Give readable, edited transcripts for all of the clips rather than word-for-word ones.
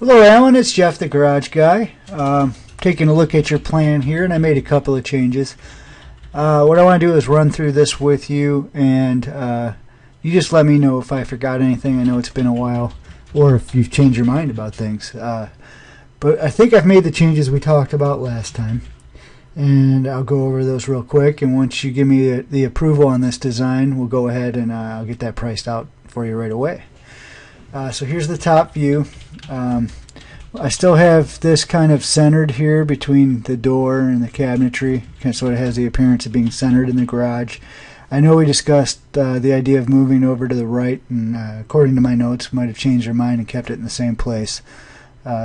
Hello Alan, it's Jeff the Garage Guy. Taking a look at your plan here, and I made a couple of changes. What I want to do is run through this with you, and you just let me know if I forgot anything. I know it's been a while, or if you've changed your mind about things. But I think I've made the changes we talked about last time, and I'll go over those real quick, and once you give me the approval on this design, we'll go ahead and I'll get that priced out for you right away. So here's the top view. I still have this kind of centered here between the door and the cabinetry, so it has the appearance of being centered in the garage. I know we discussed the idea of moving over to the right, and according to my notes, might have changed our mind and kept it in the same place.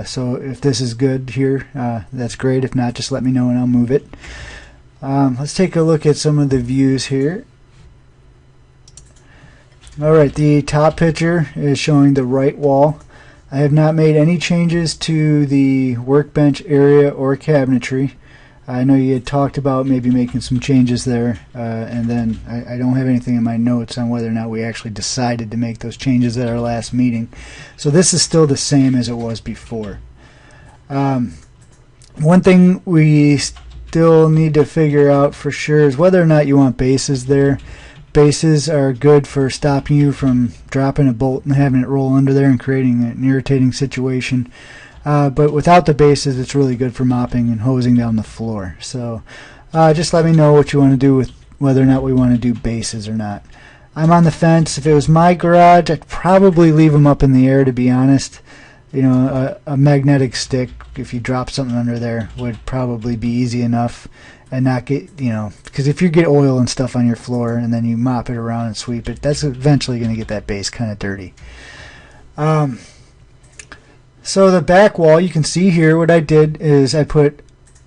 So if this is good here, that's great. If not, just let me know and I'll move it. Let's take a look at some of the views here. Alright, the top picture is showing the right wall. I have not made any changes to the workbench area or cabinetry. I know you had talked about maybe making some changes there, and then I don't have anything in my notes on whether or not we actually decided to make those changes at our last meeting. So this is still the same as it was before. One thing we still need to figure out for sure is whether or not you want bases there. Bases are good for stopping you from dropping a bolt and having it roll under there and creating an irritating situation. But without the bases, it's really good for mopping and hosing down the floor. So just let me know what you want to do with whether or not we want to do bases or not. I'm on the fence. If it was my garage, I'd probably leave them up in the air, to be honest. You know, a magnetic stick, if you drop something under there, would probably be easy enough and not get, you know, because if you get oil and stuff on your floor and then you mop it around and sweep it, that's eventually going to get that base kind of dirty. So the back wall, you can see here what I did is I put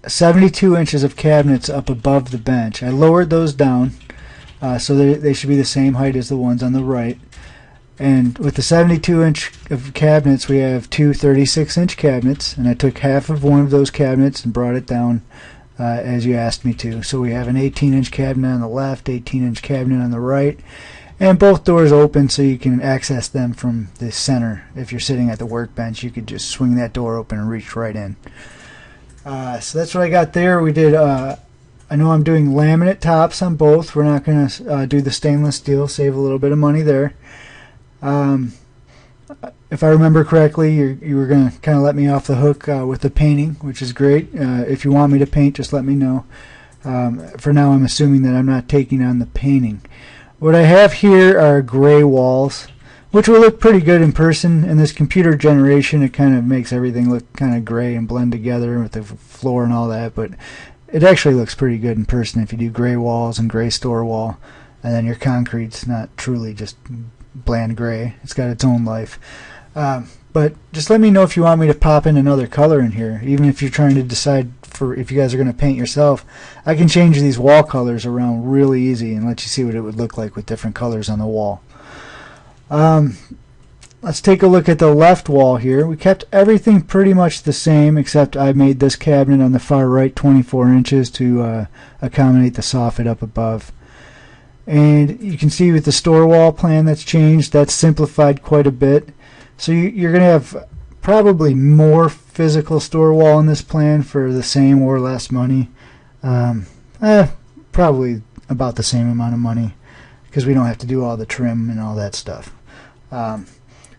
72 inches of cabinets up above the bench. I lowered those down so they should be the same height as the ones on the right. And with the 72 inch of cabinets, we have two 36-inch cabinets, and I took half of one of those cabinets and brought it down as you asked me to. So we have an 18-inch cabinet on the left, 18-inch cabinet on the right, and both doors open so you can access them from the center. If you're sitting at the workbench, you could just swing that door open and reach right in. So that's what I got there. We did, I know I'm doing laminate tops on both. We're not going to do the stainless steel, save a little bit of money there. If I remember correctly, you were going to kind of let me off the hook with the painting, which is great. If you want me to paint, just let me know. For now, I'm assuming that I'm not taking on the painting. What I have here are gray walls, which will look pretty good in person. In this computer generation, it kind of makes everything look kind of gray and blend together with the floor and all that, but it actually looks pretty good in person if you do gray walls and gray store wall, and then your concrete's not truly just bland gray. It's got its own life. But just let me know if you want me to pop in another color in here. Even if you're trying to decide for if you guys are going to paint yourself, I can change these wall colors around really easy and let you see what it would look like with different colors on the wall. Let's take a look at the left wall here. We kept everything pretty much the same, except I made this cabinet on the far right 24 inches to accommodate the soffit up above. And you can see with the store wall plan that's changed, that's simplified quite a bit. So you're going to have probably more physical store wall in this plan for the same or less money. Probably about the same amount of money because we don't have to do all the trim and all that stuff.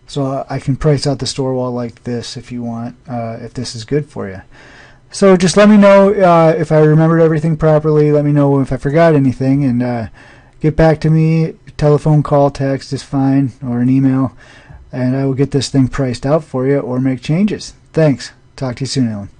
So I can price out the store wall like this if you want, if this is good for you. So just let me know if I remembered everything properly. Let me know if I forgot anything, and get back to me. Telephone call, text is fine, or an email, and I will get this thing priced out for you or make changes. Thanks. Talk to you soon, Alan.